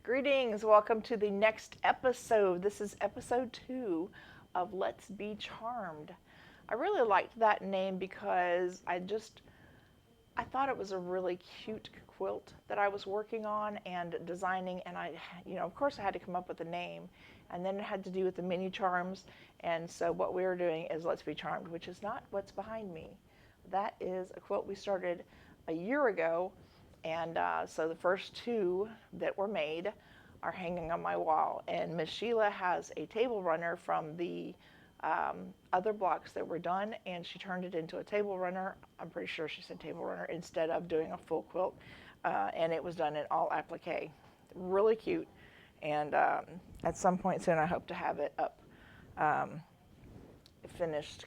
Greetings, welcome to the next episode. This is episode 2 of Let's Be Charmed. I really liked that name because I thought it was a really cute quilt that I was working on and designing, and of course I had to come up with a name, and then it had to do with the mini charms. And so what we are doing is Let's Be Charmed, which is not what's behind me. That is a quilt we started a year ago. And so the first two that were made are hanging on my wall. And Miss Sheila has a table runner from the other blocks that were done, and she turned it into a table runner. I'm pretty sure she said table runner instead of doing a full quilt. And it was done in all applique. Really cute. And at some point soon, I hope to have it up.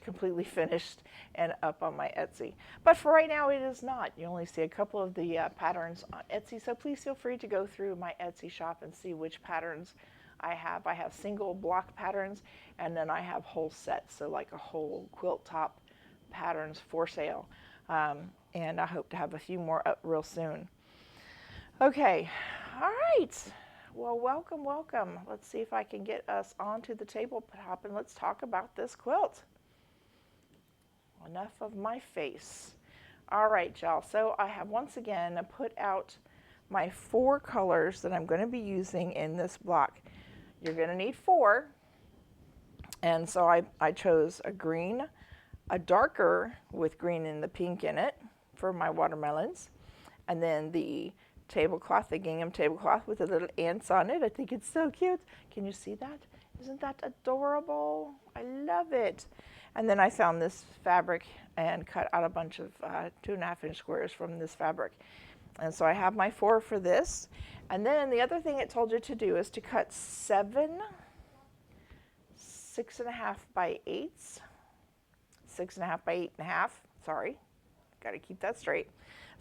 Completely finished, and up on my Etsy. But for right now, it is not. You only see a couple of the patterns on Etsy, so please feel free to go through my Etsy shop and see which patterns I have. I have single block patterns, and then I have whole sets, so like a whole quilt top patterns for sale. And I hope to have a few more up real soon. Okay, all right. Well, welcome, welcome. Let's see if I can get us onto the tabletop and let's talk about this quilt. Enough of my face. All right, y'all. So I have once again put out my 4 colors that I'm going to be using in this block. You're going to need 4. And so I chose a green, a darker with green and the pink in it for my watermelons, and then the tablecloth, the gingham tablecloth with the little ants on it. I think it's so cute. Can you see that? Isn't that adorable? I love it. And then I found this fabric and cut out a bunch of 2.5-inch squares from this fabric. And so I have my 4 for this. And then the other thing it told you to do is to cut 7 6.5 by 8s, 6.5 by 8.5. Sorry, got to keep that straight.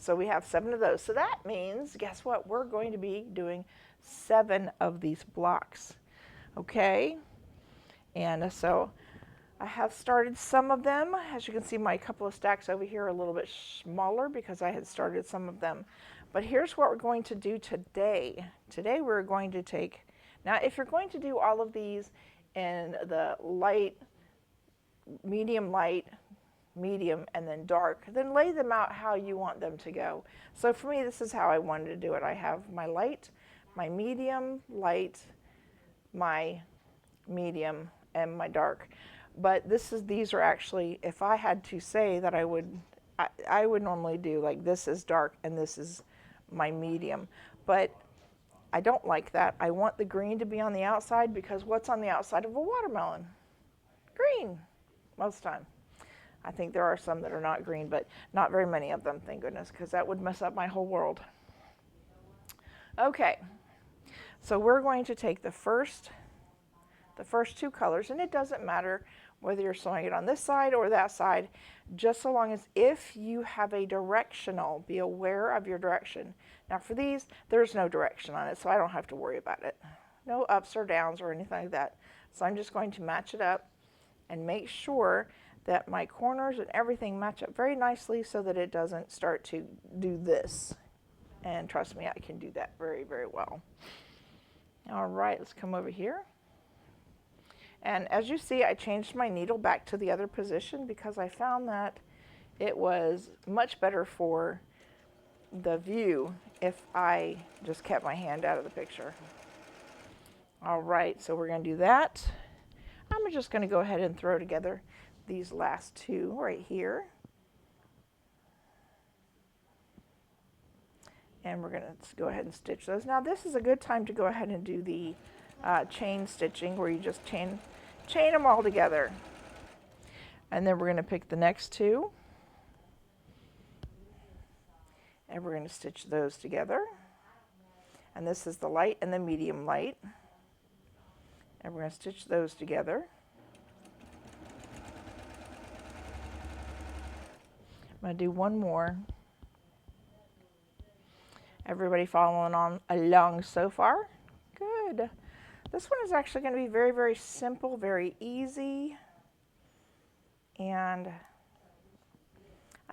So we have 7 of those. So that means, guess what? We're going to be doing 7 of these blocks. Okay? And so I have started some of them. As you can see, my couple of stacks over here are a little bit smaller because I had started some of them. But here's what we're going to do today. Today we're going to take, now if you're going to do all of these in the light, medium, and then dark, then lay them out how you want them to go. So for me, this is how I wanted to do it. I have my light, my medium, light, my medium, and my dark. But these are actually, if I had to say that I would normally do like this is dark and this is my medium. But I don't like that. I want the green to be on the outside because what's on the outside of a watermelon? Green, most of the time. I think there are some that are not green, but not very many of them, thank goodness, because that would mess up my whole world. Okay, so we're going to take the first 2 colors, and it doesn't matter whether you're sewing it on this side or that side, just so long as if you have a directional, be aware of your direction. Now for these, there's no direction on it, so I don't have to worry about it. No ups or downs or anything like that. So I'm just going to match it up and make sure that my corners and everything match up very nicely so that it doesn't start to do this. And trust me, I can do that very, very well. All right, let's come over here. And as you see, I changed my needle back to the other position because I found that it was much better for the view if I just kept my hand out of the picture. All right, so we're going to do that. I'm just going to go ahead and throw together these last 2 right here. And we're going to go ahead and stitch those. Now this is a good time to go ahead and do the chain stitching where you just chain them all together. And then we're going to pick the next 2. And we're going to stitch those together. And this is the light and the medium light. And we're going to stitch those together. I'm going to do one more. Everybody following on along so far? Good. This one is actually going to be very, very simple, very easy. And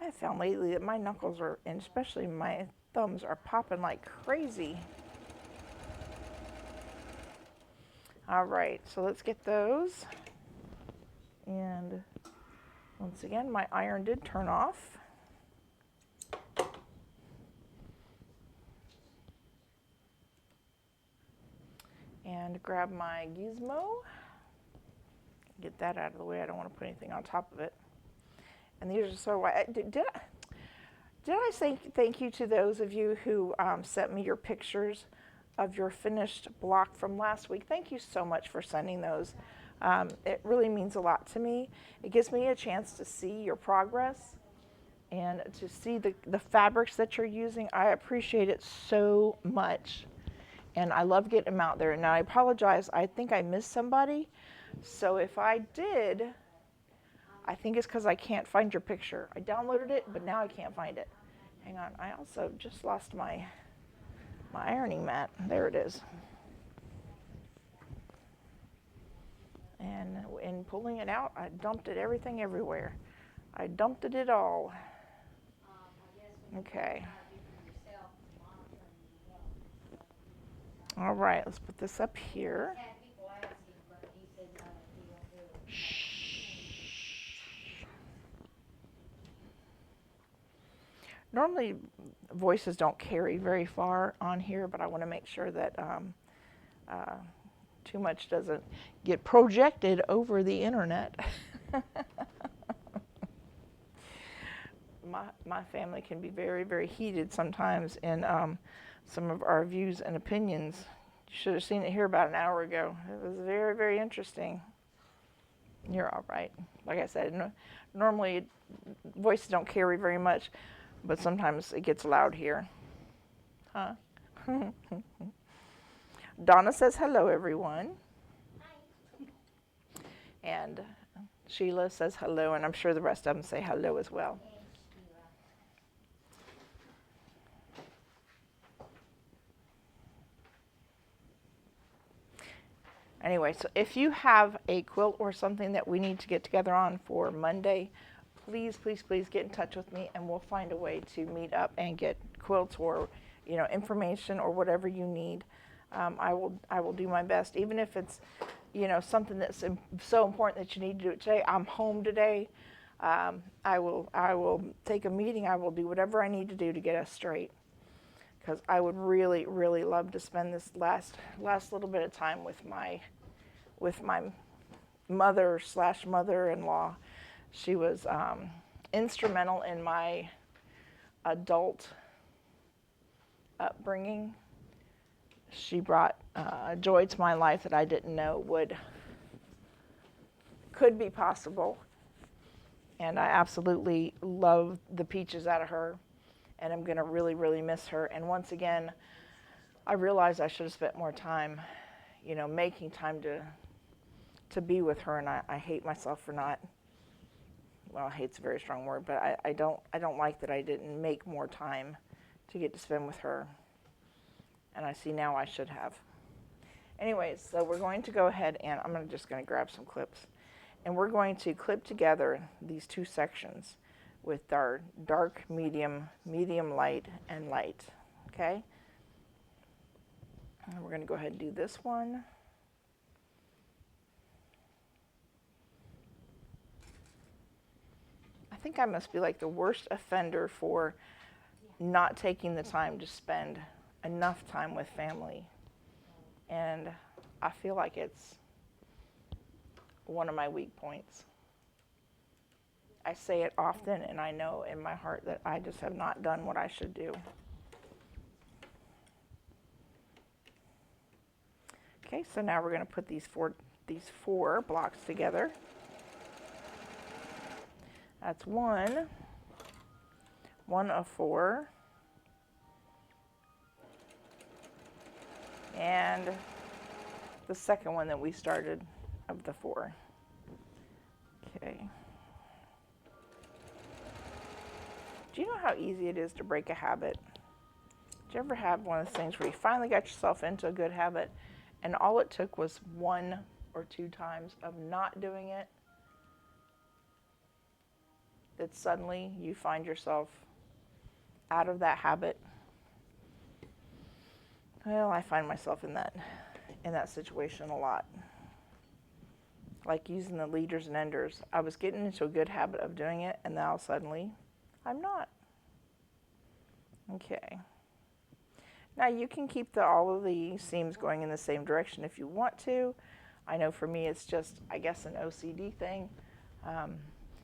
I have found lately that my knuckles are, and especially my thumbs, are popping like crazy. All right, so let's get those. And once again, my iron did turn off. And grab my gizmo. Get that out of the way. I don't want to put anything on top of it. And these are so white. Did I say thank you to those of you who sent me your pictures of your finished block from last week? Thank you so much for sending those. It really means a lot to me. It gives me a chance to see your progress and to see the fabrics that you're using. I appreciate it so much. And I love getting them out there. Now, I apologize. I think I missed somebody. So if I did, I think it's because I can't find your picture. I downloaded it, but now I can't find it. Hang on. I also just lost my ironing mat. There it is. And in pulling it out, I dumped it everything everywhere. I dumped it all. Okay. All right, let's put this up here. Normally, voices don't carry very far on here, but I want to make sure that too much doesn't get projected over the internet. My family can be very, very heated sometimes in some of our views and opinions. You should have seen it here about an hour ago. It was very, very interesting. You're all right. Like I said, normally voices don't carry very much, but sometimes it gets loud here. Huh? Donna says hello, everyone. Hi. And Sheila says hello, and I'm sure the rest of them say hello as well. Anyway, so if you have a quilt or something that we need to get together on for Monday, please, please, please get in touch with me, and we'll find a way to meet up and get quilts or, information or whatever you need. I will do my best, even if it's, something that's so important that you need to do it today. I'm home today. I will take a meeting. I will do whatever I need to do to get us straight, because I would really, really love to spend this last little bit of time with my mother/mother-in-law. She was instrumental in my adult upbringing. She brought joy to my life that I didn't know could be possible, and I absolutely love the peaches out of her. And I'm going to really, really miss her. And once again, I realized I should have spent more time, making time to be with her. And I hate myself for not, well, hate's a very strong word, but I don't like that I didn't make more time to get to spend with her. And I see now I should have. Anyways, so we're going to go ahead and I'm just going to grab some clips. And we're going to clip together these two sections with our dark, medium, light, and light, okay? And we're going to go ahead and do this one. I think I must be like the worst offender for not taking the time to spend enough time with family. And I feel like it's one of my weak points. I say it often, and I know in my heart that I just have not done what I should do. Okay, so now we're going to put these four blocks together. That's one of four, and the second one that we started of the four. Okay. Do you know how easy it is to break a habit? Did you ever have one of those things where you finally got yourself into a good habit, and all it took was 1 or 2 times of not doing it, that suddenly you find yourself out of that habit? Well, I find myself in in that situation a lot. Like using the leaders and enders. I was getting into a good habit of doing it, and now suddenly I'm not. Okay. Now you can keep all of the seams going in the same direction if you want to. I know for me it's just, I guess, an OCD thing.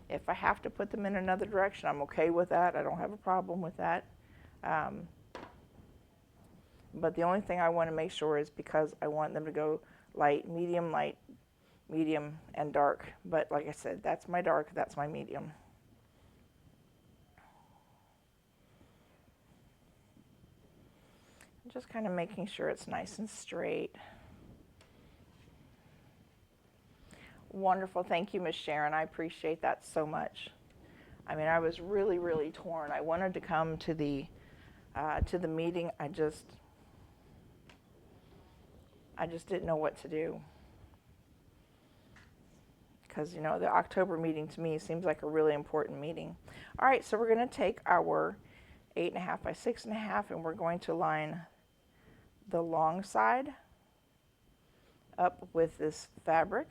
If I have to put them in another direction, I'm okay with that. I don't have a problem with that. But the only thing I want to make sure is, because I want them to go light, medium, and dark. But like I said, that's my dark, that's my medium. Just kind of making sure it's nice and straight. Wonderful. Thank you, Miss Sharon. I appreciate that so much. I mean, I was really, really torn. I wanted to come to the meeting. I just didn't know what to do. Because, you know, the October meeting to me seems like a really important meeting. All right, so we're going to take our 8.5 by 6.5, and we're going to line the long side up with this fabric,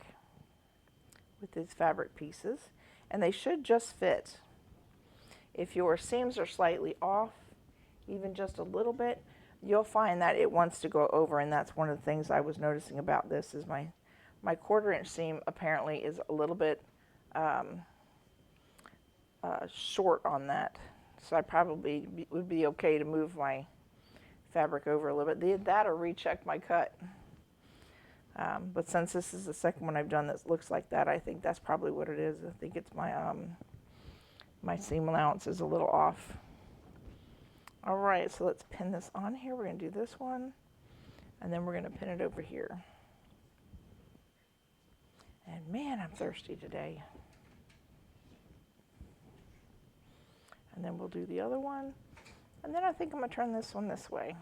with these fabric pieces, and they should just fit. If your seams are slightly off, even just a little bit, you'll find that it wants to go over, and that's one of the things I was noticing about this, is my 1/4 inch seam apparently is a little bit short on that. So I probably would be okay to move my fabric over a little bit. That or recheck my cut. But since this is the second one I've done that looks like that, I think that's probably what it is. I think it's my seam allowance is a little off. All right, so let's pin this on here. We're going to do this one, and then we're going to pin it over here. And man, I'm thirsty today. And then we'll do the other one. And then I think I'm going to turn this one this way.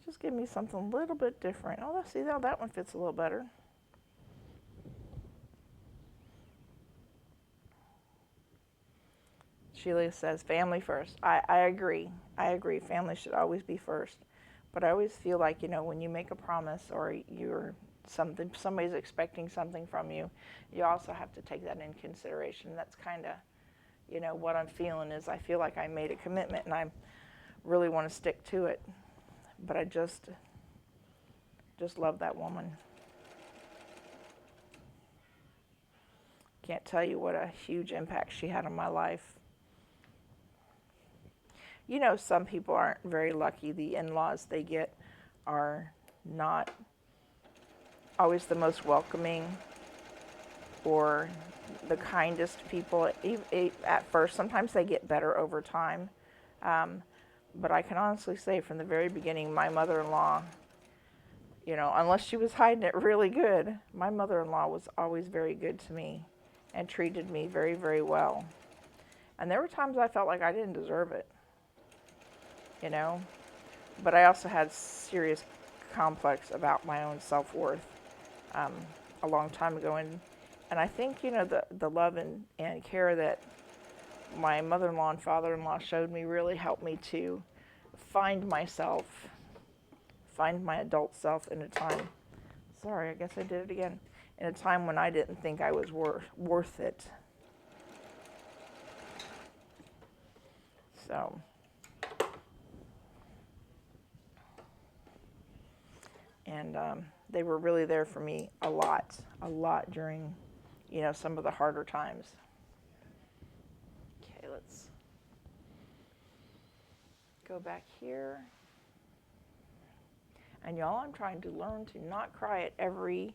Just give me something a little bit different. Oh, let's see, now that one fits a little better. Sheila says family first. I agree. I agree. Family should always be first. But I always feel like, you know, when you make a promise or somebody's expecting something from you, you also have to take that in consideration. That's kind of, you know, what I'm feeling is I feel like I made a commitment and I really want to stick to it. But I just love that woman. Can't tell you what a huge impact she had on my life. You know, some people aren't very lucky. The in-laws they get are not always the most welcoming or the kindest people at first. Sometimes they get better over time. But I can honestly say from the very beginning, my mother-in-law, you know, unless she was hiding it really good, my mother-in-law was always very good to me and treated me very, very well. And there were times I felt like I didn't deserve it, you know. But I also had serious complex about my own self-worth a long time ago. And I think, you know, the love and care that my mother-in-law and father-in-law showed me really helped me to find myself, find my adult self in a time, sorry, I guess I did it again, in a time when I didn't think I was worth it. So, and they were really there for me a lot during, you know, some of the harder times. Okay, let's go back here. And y'all, I'm trying to learn to not cry at every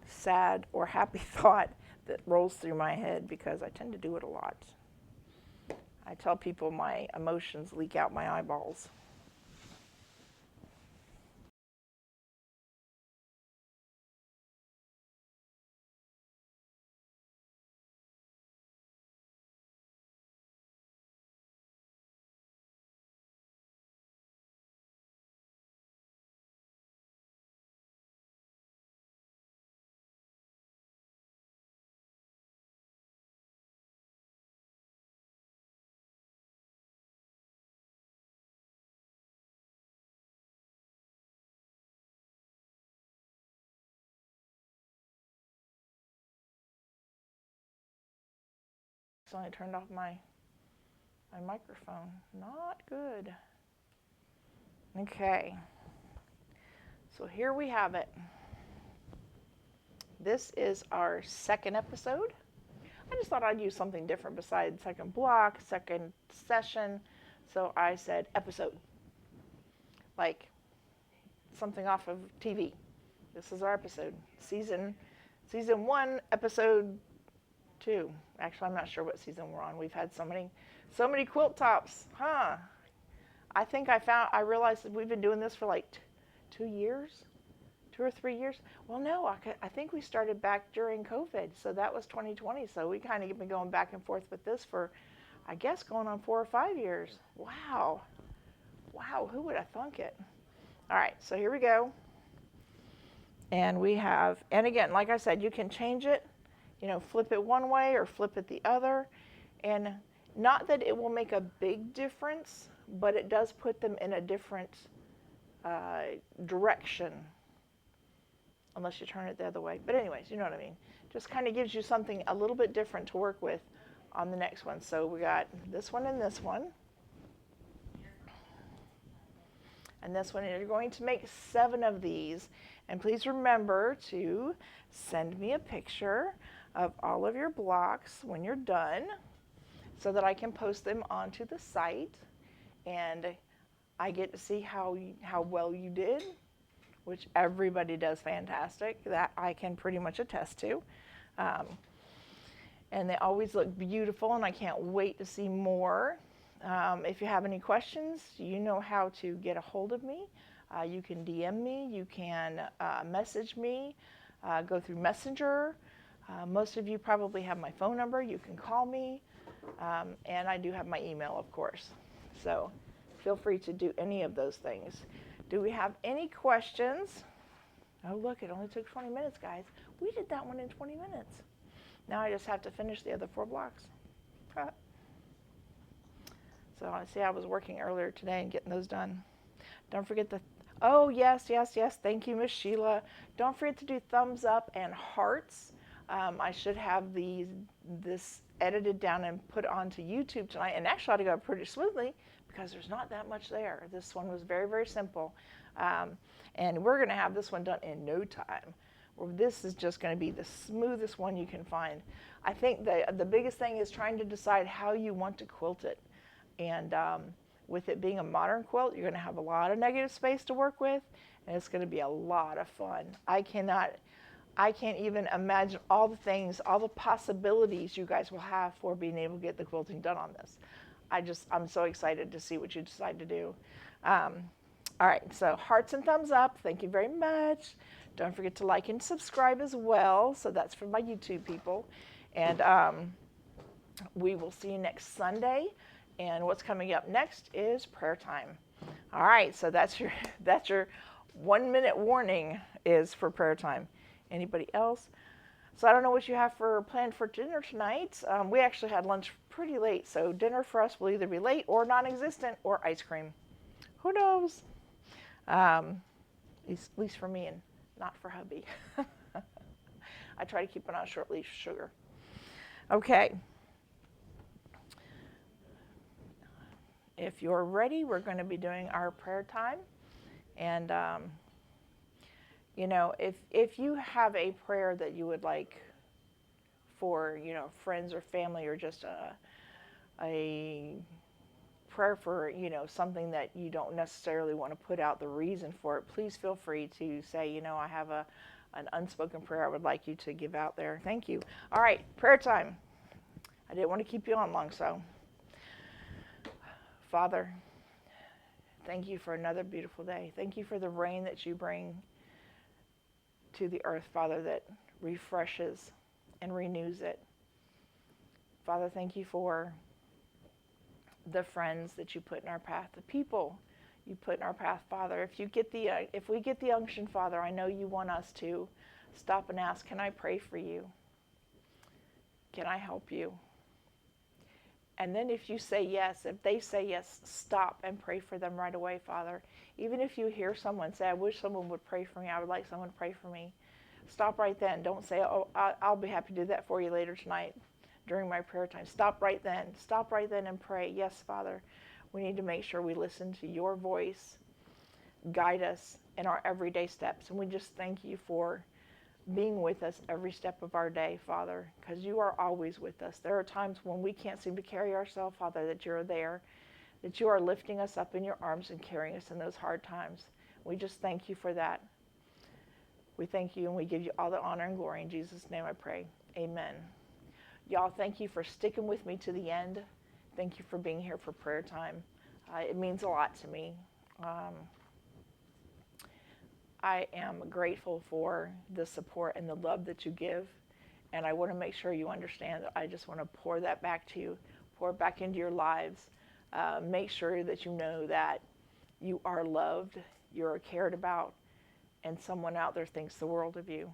sad or happy thought that rolls through my head, because I tend to do it a lot. I tell people my emotions leak out my eyeballs. accidentally turned off my microphone. Not good. Okay. So here we have it. This is our second episode. I just thought I'd use something different besides second block, second session. So I said episode. Like something off of TV. This is our episode. Season 1, episode 2. Actually, I'm not sure what season we're on. We've had so many quilt tops. Huh. I realized that we've been doing this for like 2 years. 2 or 3 years. Well, no, I think we started back during COVID. So that was 2020. So we kind of been going back and forth with this for, I guess, going on 4 or 5 years. Wow. Wow, who would have thunk it? All right, so here we go. And we have, and again, like I said, you can change it, flip it one way or flip it the other. And not that it will make a big difference, but it does put them in a different direction. Unless you turn it the other way. But anyways, you know what I mean. Just kind of gives you something a little bit different to work with on the next one. So we got this one and this one. And this one, and you're going to make 7 of these. And please remember to send me a picture of all of your blocks when you're done so that I can post them onto the site. And I get to see how well you did, which everybody does fantastic. That I can pretty much attest to. And they always look beautiful, and I can't wait to see more. If you have any questions, you know how to get a hold of me. You can DM me, you can message me, go through Messenger. Most of you probably have my phone number. You can call me, and I do have my email, of course. So feel free to do any of those things. Do we have any questions? Oh, look, it only took 20 minutes, guys. We did that one in 20 minutes. Now I just have to finish the other 4 blocks. So I see I was working earlier today and getting those done. Don't forget oh, yes. Thank you, Miss Sheila. Don't forget to do thumbs up and hearts. I should have this edited down and put onto YouTube tonight. And actually, I ought to go pretty smoothly because there's not that much there. This one was very, very simple. And we're going to have this one done in no time. This is just going to be the smoothest one you can find. I think the biggest thing is trying to decide how you want to quilt it. And with it being a modern quilt, you're going to have a lot of negative space to work with, and it's going to be a lot of fun. I can't even imagine all the things, all the possibilities you guys will have for being able to get the quilting done on this. I'm so excited to see what you decide to do. All right, so hearts and thumbs up. Thank you very much. Don't forget to like and subscribe as well. So that's for my YouTube people. And we will see you next Sunday. And what's coming up next is prayer time. All right, so that's your 1-minute warning is for prayer time. Anybody else? So I don't know what you have planned for dinner tonight. We actually had lunch pretty late, so dinner for us will either be late or non-existent or ice cream. Who knows? At least for me and not for hubby. I try to keep it on short leaf sugar. Okay. If you're ready, we're going to be doing our prayer time. And, if you have a prayer that you would like for, friends or family, or just a prayer for, something that you don't necessarily want to put out the reason for it, please feel free to say, I have an unspoken prayer I would like you to give out there. Thank you. All right, prayer time. I didn't want to keep you on long, so. Father, thank you for another beautiful day. Thank you for the rain that you bring to the earth, Father, that refreshes and renews it. Father, thank you for the friends that you put in our path, the people you put in our path, Father. If we get the unction, Father, I know you want us to stop and ask, can I pray for you? Can I help you? And then if you say yes, if they say yes, stop and pray for them right away, Father. Even if you hear someone say, I wish someone would pray for me, I would like someone to pray for me. Stop right then. Don't say, oh, I'll be happy to do that for you later tonight. during my prayer time. Stop right then. Stop right then and pray. Yes, Father, we need to make sure we listen to your voice. Guide us in our everyday steps. And we just thank you for being with us every step of our day, Father, because you are always with us. There are times when we can't seem to carry ourselves, Father, that you're there, that you are lifting us up in your arms and carrying us in those hard times. We just thank you for that. We thank you and we give you all the honor and glory. In Jesus' name I pray. Amen. Y'all, thank you for sticking with me to the end. Thank you for being here for prayer time. It means a lot to me. I am grateful for the support and the love that you give. And I want to make sure you understand that I just want to pour that back to you, pour it back into your lives. Make sure that you know that you are loved, you're cared about, and someone out there thinks the world of you.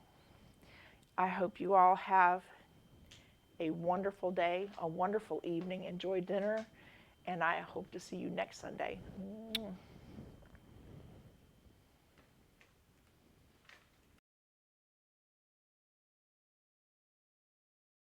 I hope you all have a wonderful day, a wonderful evening. Enjoy dinner, and I hope to see you next Sunday.